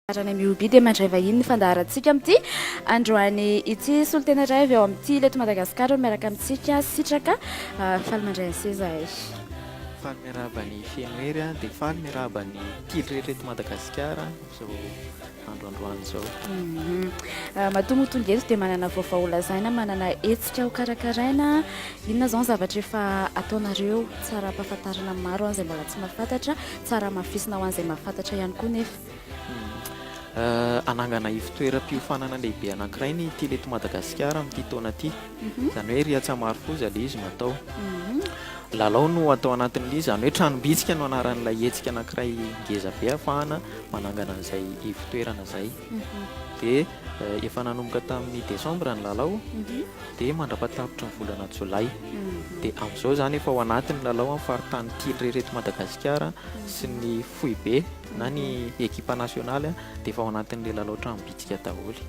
Arana mihoby dia mandray vahiny ny fandaharantsika amin'ity androany ity solotena iray avy eo amin'ity leto Madagasikara miaraka amintsika sitraka faly mandray an'se zahay. Faly miarahaba ny fenoery dia faly miarahaba ny tily rehetra eto Madagasikara izao androandroany izao. Matombotonga eto dia manana vaovao lazaina, manana hetsika ho karakaraina. Inona izao ny zavatra efa ataonareo tsara ampahafantarana maro ho an'izay mbola tsy mahafantatra, tsara mahafisina ho an'izay mahafantatra ihany koa nefa. Anangana ivitoeram-piofanana lehibe anankiray ny tily eto Madagasikara amin'ity taona ity. Izany hoe Riatsamarfoza ilay izy no atao. Lalao no atao anatin'ilay izy, izany hoe tranom-bitsika no anaran'ilay hetsika anankiray ngeza be ahafahana manangana an'izay ivitoerana izay. Dia efa nanomboka tamin'ny Desambra ny lalao dia mandrapatapitra ny volana Jolay. Dia amin'izao izany efa ao anatin'ny lalao amin'ny faritany tily rehetra eto Madagasikara sy ny foibe na ny ekipa nasionaly dia efa ao anatin'ilay lalao tranom-bitsika daholo.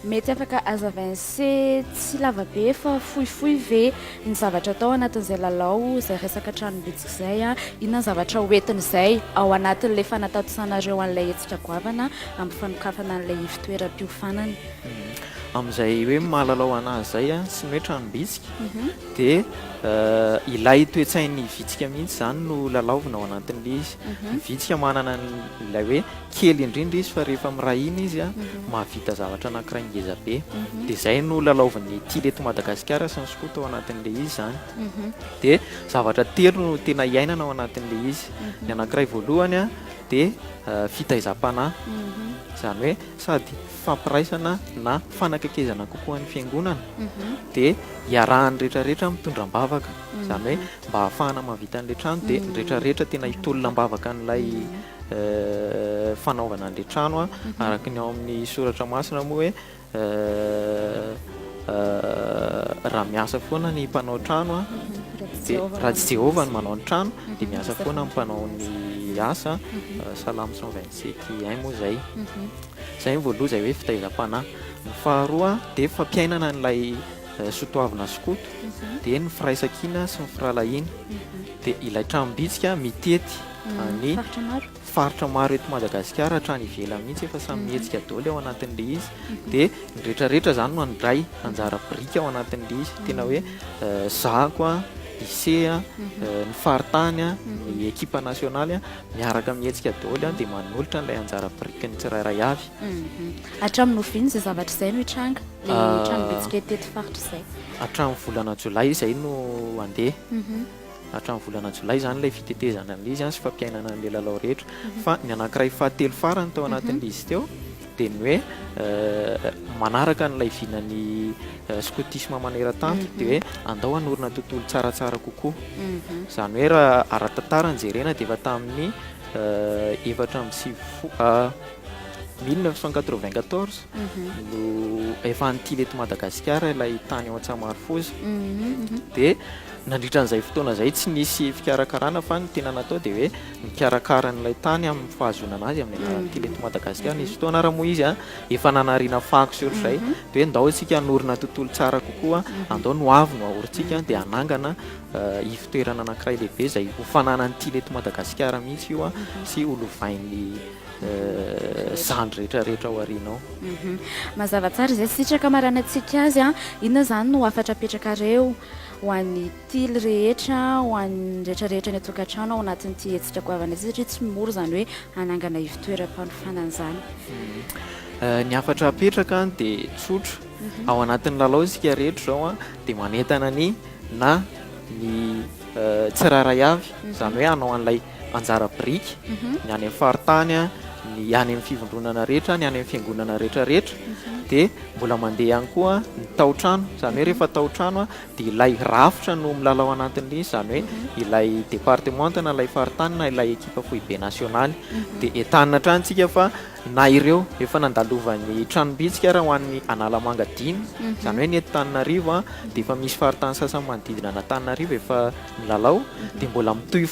Mety afaka hazavain'se tsy lava be fa fohifohy ve ny zavatra atao anatin'izay lalao, izay resaka tranom-bitsika izay, inona ny zavatra hoentin'izay ao anatin'ilay fanatatisanareo an'ilay hetsika goavana amin'ny fanokafana an'ilay ivitoeram-piofanana. Amin'izay hoe mahalalao anazy izay sy ny hoe tranom-bitsika dia ilay toe-tsain'ny vitsika mihitsy izany no lalaovina ao anatin'ilay izy. Ny vitsika manana ilay hoe kely indrindra izy fa rehefa miray iny izy mahavita zavatra anankiray ngeza be. Dia izay no lalaovan'ny tily eto Madagasikara sy ny skoto ao anatin'ilay izy izany. Dia zavatra telo no tena iainana ao anatin'ilay izy. Ny anankiray voalohany dia fitaizam-panahy, izany hoe sady fampiraisana na fanakakezana kokoa ny fiangonana dia iarahan'ny rehetrarehetra mitondram-bavaka, izany hoe mba ahafahana mahavita an'ilay trano dia ny rehetrarehetra tena hitolona-bavaka an'ilay fanaovana an'ilay trano araka ny ao amin'ny soratra masina moa hoe raha miasa foana ny mpanao trano dia raha tsy Jehovah no manao ny trano dia miasa foana ny mpanao ny asa. Salamo 127 moa izay. Izay ny voaloha izay hoe fitaizam-panahy. Ny faharoa dia fampiainana n'ilay sotoavina skoto dia ny firaisan-kina sy ny firalahiana. Dia ilay tranom-bitsika mitety ny faritra maro eto Madagasikara hatrany ivelany mihitsy efa samy mihetsika daholo ao anatin'ilay izy. Dia ny rehetrarehetra izany no handray anjara birika ao anatin'ilay izy. Tena hoe zako isea ny faritany ny ekipa nasionaly miaraka mihetsika daholo dia manolotra n'ilay anjara birika ny tsirairay avy. Hatramin'ny oviana izay zavatra izay no hitranga ilay tranom-bitsika teto faritra izay. Hatramin'ny volana Jolay izay no handeha. Hatramin'ny volana Jolay izany ilay fitetezana an'ilay izy sy fampiainana an'ilay lalao rehetra. Fa ny anankiray fahatelo farany tao anatin'ilay izy teo dia ny hoe manaraka n'ilay vinany skotisma maneran-tany dia hoe andao hanorina tontolo tsaratsara kokoa. Izany hoe raha ara-tantara ny jerena dia efa tamin'ny 1994 no efa nitily eto Madagasikara ilay tany ao Antsamarfoza. Dia nandritran'izay fotoana izay tsy nisy fikarakarana fa ny tena natao dia hoe nikarakaran'ilay tany amin'ny fahazonana azy amin'ny anaran'ny tily eto Madagasikara. Nisy fotoana raha moa izy efa nanariana fako sy ohatr'izay dia hoe andao isika hanorina tontolo tsara kokoa, andao no avy no ahorintsika dia hanangana ivitoerana anankiray lehibe izay hofananan'ny tily eto Madagasikara mihitsy io sy holovain'ny zandry rehetrarehetra ao aoriana ao. Mazava tsara izay sitraka marana antsika azy inona izany no afatra apetrakareo ho an'ny tily rehetra, ho an'ny rehetrarehetra ny atokantrano ao anatin'ity hetsika goavana satria tsy mora izany hoe hanangana ivitoeram-panofanana izany. Ny afatra apetraka dia tsotra. Ao anatin'ny lalao isika rehetra izao dia manentana ny na ny tsirairay avy, izany hoe hanao an'ilay anjara birika ny any amin'ny faritany, ny any amin'ny fivondronana rehetra, ny any amin'ny fiangonana rehetrarehetra. Dia mbola mandeha ihany koa ny tao-trano, izany hoe rehefa tao-trano dia ilay rafitra no milalao anatin'ilay izy, izany hoe ilay departemanta na ilay faritany na ilay ekipa foibe nasionaly. Dia entanina hatrany tsika fa na ireo efa nandalovan'ny tranom-bitsika raha ho an'ny Analamanga dimy, izany hoe ny eto Antananarivo dia efa misy faritany sasany manodidina an'Antananarivo efa milalao dia mbola mitohy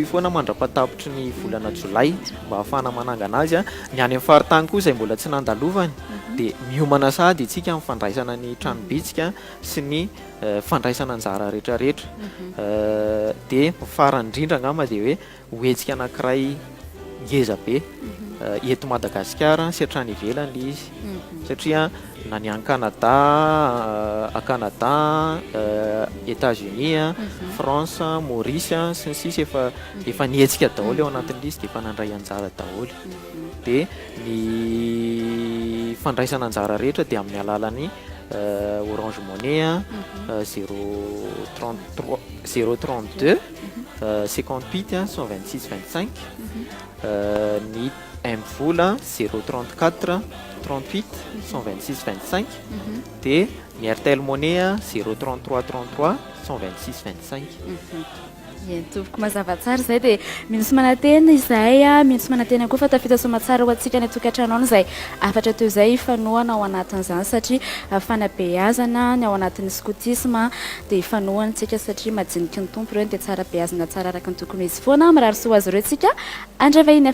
foana mandrapatapitry ny volana Jolay mba ahafahana manangana azy. Ny any amin'ny faritany koa izay mbola tsy nandalovany dia miomana sady isika amin'ny fandraisana ny tranom-bitsika sy ny fandraisana anjara rehetrarehetra. Dia farany indrindra angamba dia hoe hohetsika anankiray ngeza be eto Madagasikara sy hatrany ivelany le izy satria na ny any Canada a Canada États-Unis France Maurice sy ny sisa efa nihetsika daholo eo anatin'le izy dia efa nandray anjara daholo dia ny fandraisana anjara rehetra dia amin'ny alalan'ny Orange Money 033 032 58 126 25 ny M-Vola 034 38 126 25 dia ny Airtel Money 033 33 126 25 tompoko mazava tsara izay dia minosy manantena izay minosy manantena koa fa tafita somatsara ho antsika ny tokantrano any izay afatra teo izay ifanohana ao anatin'izany satria fanabeazana ny ao anatin'ny scoutisme dia ifanohantsika satria majiniky ny tompo ireo dia tsara beazana tsara araka ny tokony izy foana mirary soa azy ireo tsika andray vahiny